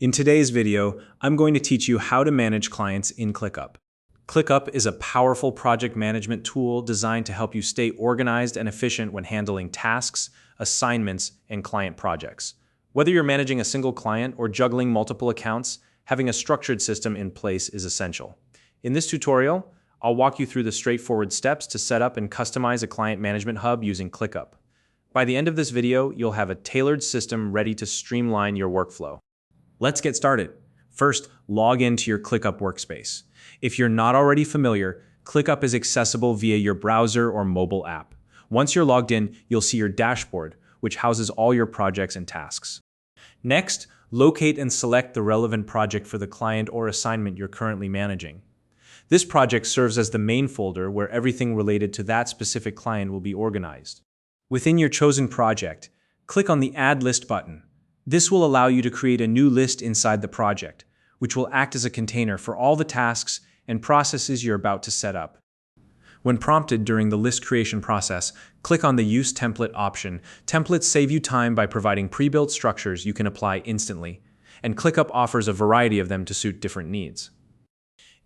In today's video, I'm going to teach you how to manage clients in Clickup. Clickup is a powerful project management tool designed to help you stay organized and efficient when handling tasks, assignments, and client projects. Whether you're managing a single client or juggling multiple accounts, having a structured system in place is essential. In this tutorial, I'll walk you through the straightforward steps to set up and customize a client management hub using Clickup. By the end of this video, you'll have a tailored system ready to streamline your workflow. Let's get started. First, log into your Clickup workspace. If you're not already familiar, Clickup is accessible via your browser or mobile app. Once you're logged in, you'll see your dashboard, which houses all your projects and tasks. Next, locate and select the relevant project for the client or assignment you're currently managing. This project serves as the main folder where everything related to that specific client will be organized. Within your chosen project, click on the Add List button. This will allow you to create a new list inside the project, which will act as a container for all the tasks and processes you're about to set up. When prompted during the list creation process, click on the Use Template option. Templates save you time by providing pre-built structures you can apply instantly, and ClickUp offers a variety of them to suit different needs.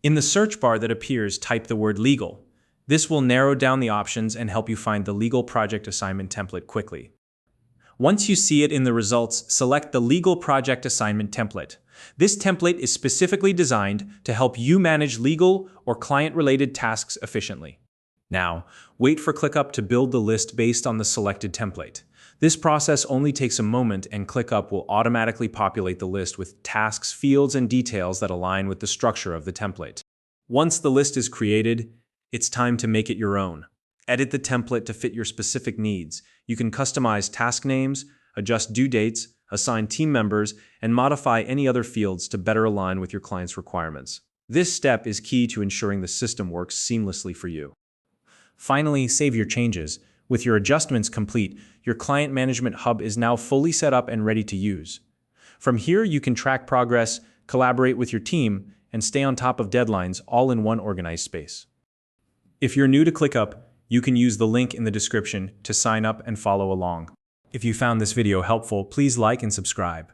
In the search bar that appears, type the word legal. This will narrow down the options and help you find the legal project assignment template quickly. Once you see it in the results, select the Legal Project Assignment template. This template is specifically designed to help you manage legal or client-related tasks efficiently. Now, wait for ClickUp to build the list based on the selected template. This process only takes a moment, and ClickUp will automatically populate the list with tasks, fields, and details that align with the structure of the template. Once the list is created, it's time to make it your own. Edit the template to fit your specific needs. You can customize task names, adjust due dates, assign team members, and modify any other fields to better align with your client's requirements. This step is key to ensuring the system works seamlessly for you. Finally, save your changes. With your adjustments complete, your client management hub is now fully set up and ready to use. From here, you can track progress, collaborate with your team, and stay on top of deadlines all in one organized space. If you're new to ClickUp, you can use the link in the description to sign up and follow along. If you found this video helpful, please like and subscribe.